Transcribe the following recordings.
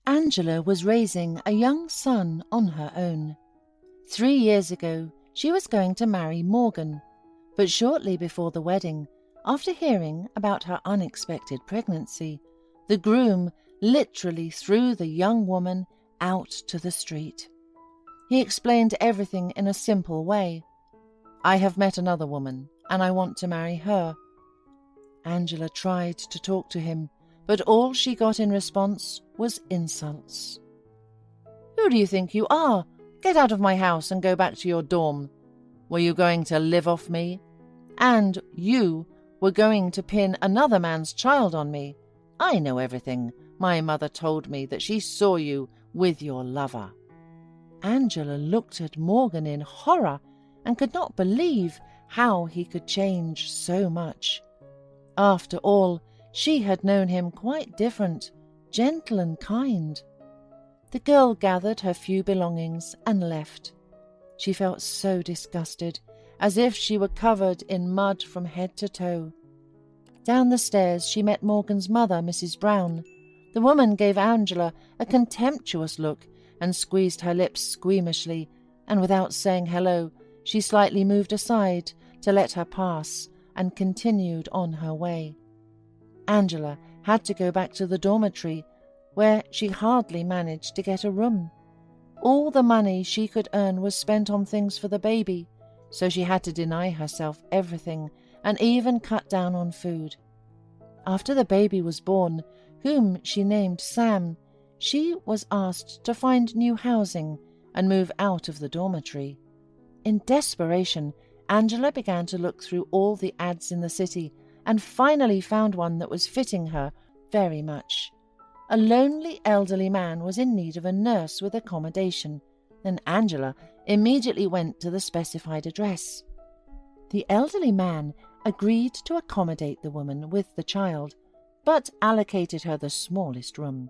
Angela was raising a young son on her own. 3 years ago, she was going to marry Morgan, but shortly before the wedding, after hearing about her unexpected pregnancy, the groom literally threw the young woman out to the street. He explained everything in a simple way. "I have met another woman, and I want to marry her." Angela tried to talk to him, but all she got in response was insults. "Who do you think you are? Get out of my house and go back to your dorm. Were you going to live off me? And you were going to pin another man's child on me. I know everything. My mother told me that she saw you with your lover." Angela looked at Morgan in horror and could not believe how he could change so much. After all, she had known him quite different, gentle and kind. The girl gathered her few belongings and left. She felt so disgusted, as if she were covered in mud from head to toe. Down the stairs she met Morgan's mother, Mrs. Brown. The woman gave Angela a contemptuous look and squeezed her lips squeamishly, and without saying hello, she slightly moved aside to let her pass and continued on her way. Angela had to go back to the dormitory, where she hardly managed to get a room. All the money she could earn was spent on things for the baby, so she had to deny herself everything and even cut down on food. After the baby was born, whom she named Sam, she was asked to find new housing and move out of the dormitory. In desperation, Angela began to look through all the ads in the city and finally found one that was fitting her very much. A lonely elderly man was in need of a nurse with accommodation, and Angela immediately went to the specified address. The elderly man agreed to accommodate the woman with the child, but allocated her the smallest room.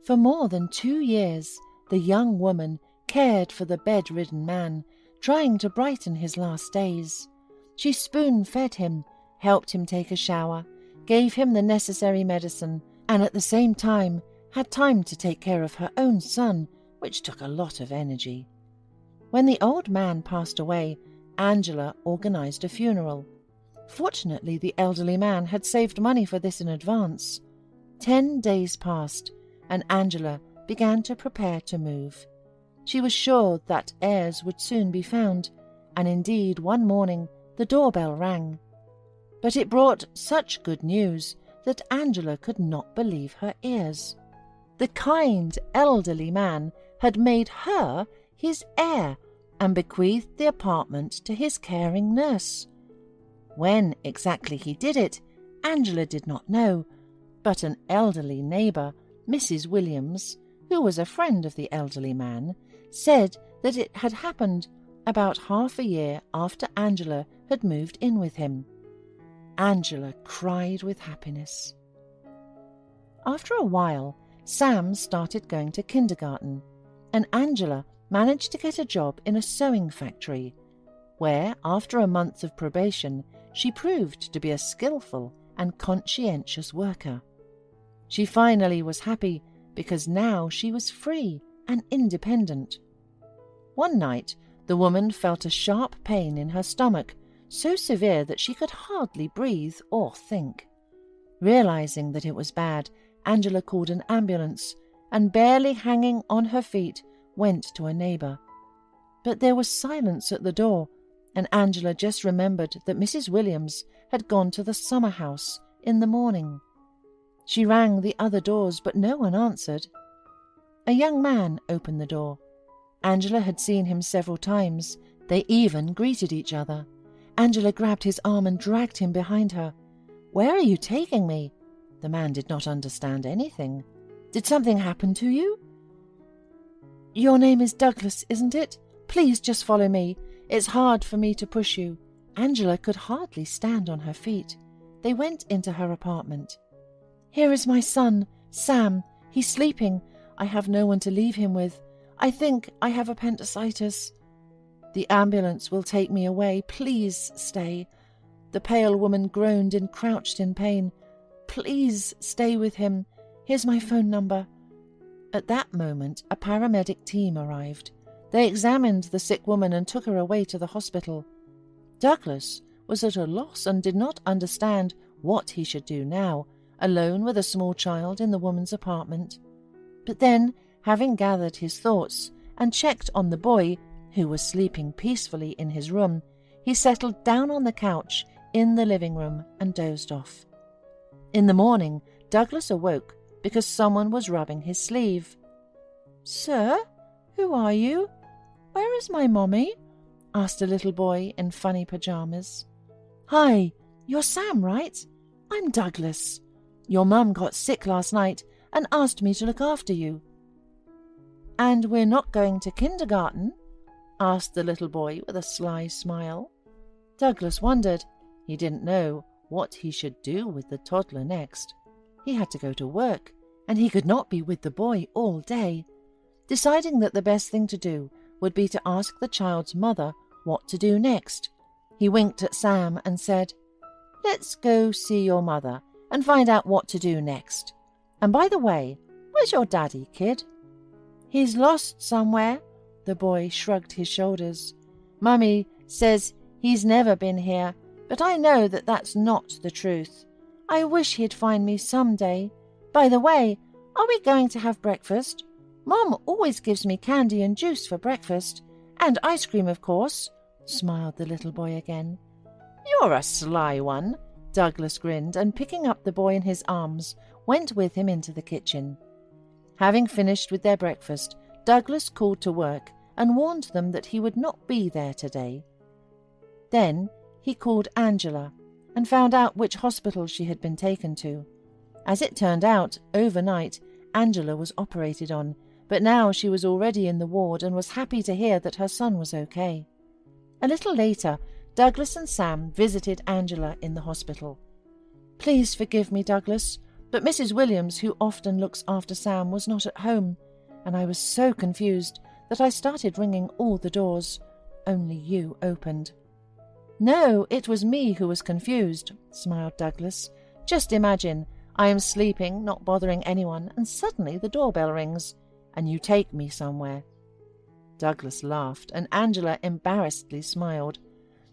For more than 2 years, the young woman cared for the bedridden man, trying to brighten his last days. She spoon-fed him, helped him take a shower, gave him the necessary medicine, and at the same time had time to take care of her own son, which took a lot of energy. When the old man passed away, Angela organized a funeral. Fortunately, the elderly man had saved money for this in advance. 10 days passed, and Angela began to prepare to move. She was sure that heirs would soon be found, and indeed one morning the doorbell rang. But it brought such good news that Angela could not believe her ears. The kind elderly man had made her his heir and bequeathed the apartment to his caring nurse. When exactly he did it, Angela did not know, but an elderly neighbour, Mrs. Williams, who was a friend of the elderly man, said that it had happened about half a year after Angela had moved in with him. Angela cried with happiness. After a while, Sam started going to kindergarten, and Angela managed to get a job in a sewing factory, where, after a month of probation, she proved to be a skillful and conscientious worker. She finally was happy because now she was free and independent. One night, the woman felt a sharp pain in her stomach, so severe that she could hardly breathe or think. Realizing that it was bad, Angela called an ambulance and, barely hanging on her feet, went to a neighbour. But there was silence at the door, and Angela just remembered that Mrs. Williams had gone to the summer house in the morning. She rang the other doors, but no one answered. A young man opened the door. Angela had seen him several times. They even greeted each other. Angela grabbed his arm and dragged him behind her. "Where are you taking me?" The man did not understand anything. "Did something happen to you?" "Your name is Douglas, isn't it? Please just follow me. It's hard for me to push you." Angela could hardly stand on her feet. They went into her apartment. "Here is my son, Sam. He's sleeping. I have no one to leave him with. I think I have appendicitis. The ambulance will take me away. Please stay." The pale woman groaned and crouched in pain. "Please stay with him. Here's my phone number." At that moment, a paramedic team arrived. They examined the sick woman and took her away to the hospital. Douglas was at a loss and did not understand what he should do now, alone with a small child in the woman's apartment. But then, having gathered his thoughts and checked on the boy, who was sleeping peacefully in his room, he settled down on the couch in the living room and dozed off. In the morning, Douglas awoke because someone was rubbing his sleeve. "Sir, who are you? Where is my mommy?" asked a little boy in funny pajamas. "Hi, you're Sam, right? I'm Douglas. Your mum got sick last night and asked me to look after you." "And we're not going to kindergarten?" asked the little boy with a sly smile. Douglas wondered. He didn't know what he should do with the toddler next. He had to go to work, and he could not be with the boy all day. Deciding that the best thing to do would be to ask the child's mother what to do next, he winked at Sam and said, "Let's go see your mother and find out what to do next. And by the way, where's your daddy, kid?" "He's lost somewhere," the boy shrugged his shoulders. "Mummy says he's never been here, but I know that that's not the truth. I wish he'd find me someday. By the way, are we going to have breakfast? Mom always gives me candy and juice for breakfast, and ice cream, of course," smiled the little boy again. "You're a sly one," Douglas grinned, and picking up the boy in his arms, went with him into the kitchen. Having finished with their breakfast, Douglas called to work and warned them that he would not be there today. Then he called Angela and found out which hospital she had been taken to. As it turned out, overnight, Angela was operated on, but now she was already in the ward and was happy to hear that her son was okay. A little later, Douglas and Sam visited Angela in the hospital. "Please forgive me, Douglas, but Mrs. Williams, who often looks after Sam, was not at home, and I was so confused that I started ringing all the doors. Only you opened." "No, it was me who was confused," smiled Douglas. "Just imagine, I am sleeping, not bothering anyone, and suddenly the doorbell rings, and you take me somewhere." Douglas laughed, and Angela embarrassedly smiled.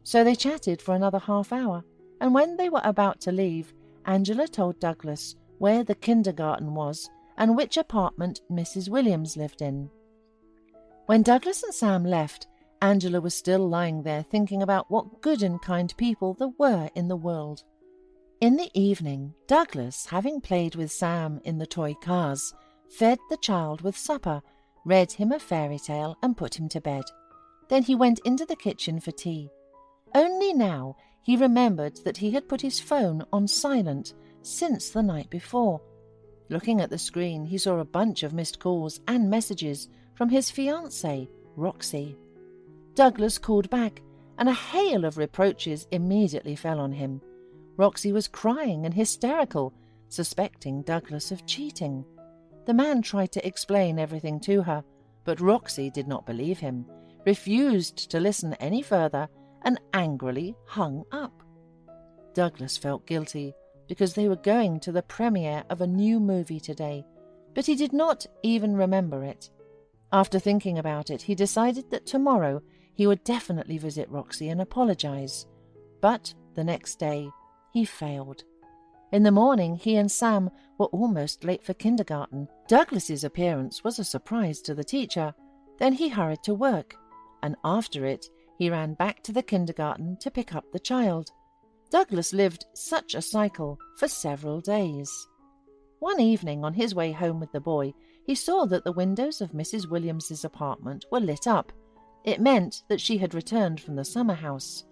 So they chatted for another half-hour, and when they were about to leave, Angela told Douglas where the kindergarten was and which apartment Mrs. Williams lived in. When Douglas and Sam left, Angela was still lying there thinking about what good and kind people there were in the world. In the evening, Douglas, having played with Sam in the toy cars, fed the child with supper, read him a fairy tale and put him to bed. Then he went into the kitchen for tea. Only now he remembered that he had put his phone on silent since the night before. Looking at the screen, he saw a bunch of missed calls and messages from his fiancé, Roxy. Douglas called back, and a hail of reproaches immediately fell on him. Roxy was crying and hysterical, suspecting Douglas of cheating. The man tried to explain everything to her, but Roxy did not believe him, refused to listen any further, and angrily hung up. Douglas felt guilty because they were going to the premiere of a new movie today, but he did not even remember it. After thinking about it, he decided that tomorrow he would definitely visit Roxy and apologize. But the next day, he failed. In the morning, he and Sam were almost late for kindergarten. Douglas's appearance was a surprise to the teacher. Then he hurried to work, and after it, he ran back to the kindergarten to pick up the child. Douglas lived such a cycle for several days. One evening, on his way home with the boy, he saw that the windows of Mrs. Williams's apartment were lit up. It meant that she had returned from the summer house.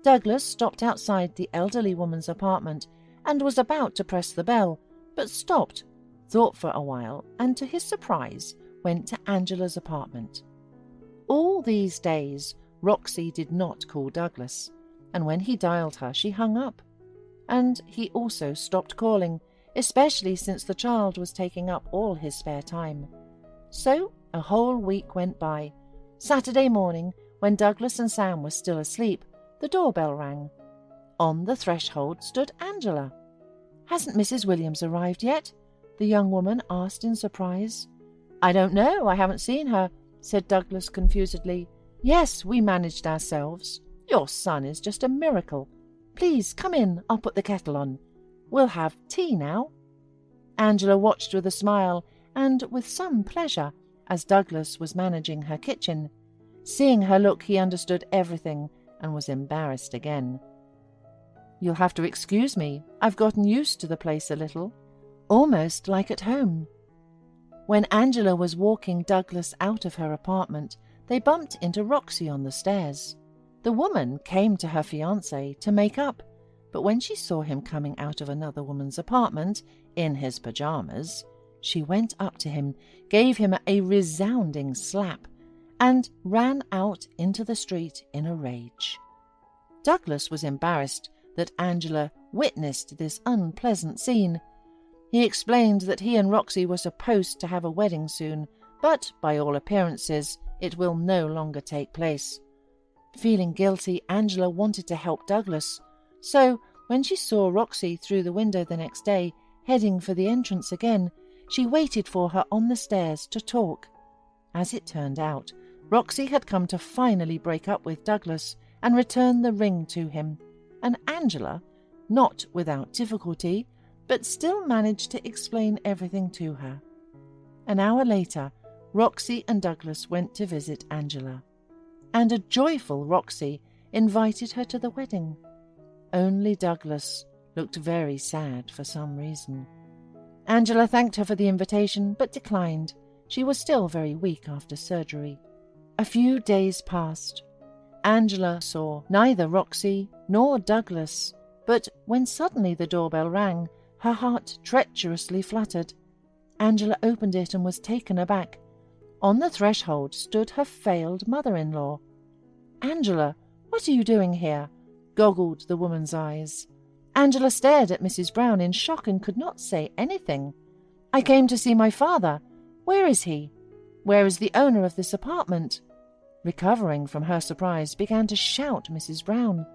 Douglas stopped outside the elderly woman's apartment and was about to press the bell, but stopped, thought for a while, and to his surprise went to Angela's apartment. All these days, Roxy did not call Douglas, and when he dialed her, she hung up. And he also stopped calling, especially since the child was taking up all his spare time. So a whole week went by. Saturday morning, when Douglas and Sam were still asleep, the doorbell rang. On the threshold stood Angela. "Hasn't Mrs. Williams arrived yet?" the young woman asked in surprise. "I don't know, I haven't seen her," said Douglas confusedly. "Yes, we managed ourselves. Your son is just a miracle. Please come in, I'll put the kettle on. We'll have tea now." Angela watched with a smile and with some pleasure as Douglas was managing her kitchen. Seeing her look, he understood everything and was embarrassed again. "You'll have to excuse me. I've gotten used to the place a little. Almost like at home." When Angela was walking Douglas out of her apartment, they bumped into Roxy on the stairs. The woman came to her fiancé to make up, but when she saw him coming out of another woman's apartment in his pajamas, she went up to him, gave him a resounding slap, and ran out into the street in a rage. Douglas was embarrassed that Angela witnessed this unpleasant scene. He explained that he and Roxy were supposed to have a wedding soon, but by all appearances it will no longer take place. Feeling guilty, Angela wanted to help Douglas, so when she saw Roxy through the window the next day, heading for the entrance again, she waited for her on the stairs to talk. As it turned out, Roxy had come to finally break up with Douglas and return the ring to him, and Angela, not without difficulty, but still managed to explain everything to her. An hour later, Roxy and Douglas went to visit Angela, and a joyful Roxy invited her to the wedding. Only Douglas looked very sad for some reason. Angela thanked her for the invitation, but declined. She was still very weak after surgery. A few days passed. Angela saw neither Roxy nor Douglas, but when suddenly the doorbell rang, her heart treacherously fluttered. Angela opened it and was taken aback. On the threshold stood her failed mother-in-law. "Angela, what are you doing here?" goggled the woman's eyes. Angela stared at Mrs. Brown in shock and could not say anything. "I came to see my father. Where is he? Where is the owner of this apartment?" Recovering from her surprise, began to shout Mrs. Brown.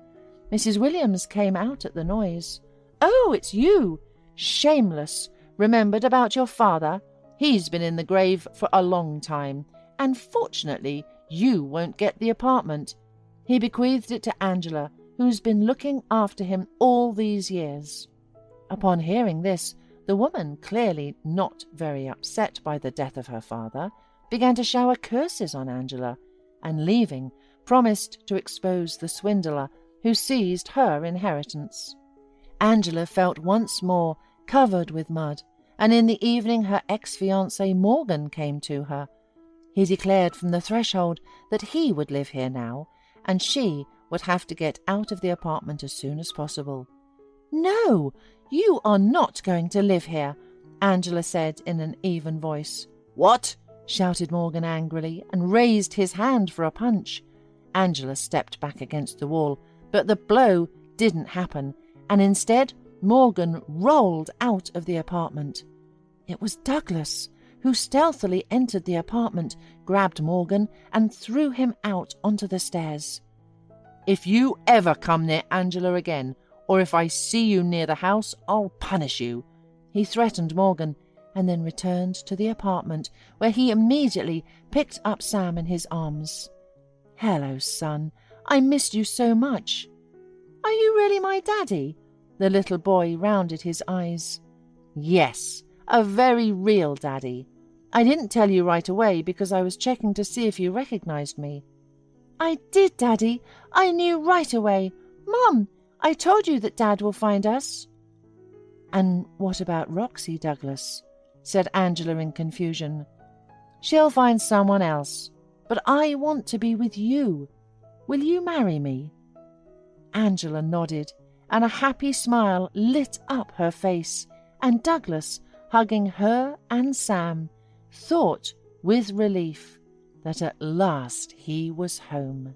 Mrs. Williams came out at the noise. "Oh, it's you! Shameless! Remembered about your father? He's been in the grave for a long time, and fortunately you won't get the apartment. He bequeathed it to Angela, who's been looking after him all these years." Upon hearing this, the woman, clearly not very upset by the death of her father, began to shower curses on Angela, and leaving, promised to expose the swindler who seized her inheritance. Angela felt once more covered with mud, and in the evening her ex-fiancé Morgan came to her. He declared from the threshold that he would live here now, and she would have to get out of the apartment as soon as possible. "No, you are not going to live here," Angela said in an even voice. "What?" shouted Morgan angrily, and raised his hand for a punch. Angela stepped back against the wall, but the blow didn't happen, and instead Morgan rolled out of the apartment. It was Douglas, who stealthily entered the apartment, grabbed Morgan, and threw him out onto the stairs. "If you ever come near Angela again, or if I see you near the house, I'll punish you," he threatened Morgan, and then returned to the apartment, where he immediately picked up Sam in his arms. "Hello, son. I missed you so much." "Are you really my daddy?" The little boy rounded his eyes. "Yes, a very real daddy. I didn't tell you right away because I was checking to see if you recognized me." "I did, Daddy. I knew right away. Mom, I told you that Dad will find us." "And what about Roxy, Douglas?" said Angela in confusion. "She'll find someone else, but I want to be with you. Will you marry me?" Angela nodded, and a happy smile lit up her face, and Douglas, hugging her and Sam, thought with relief that at last he was home.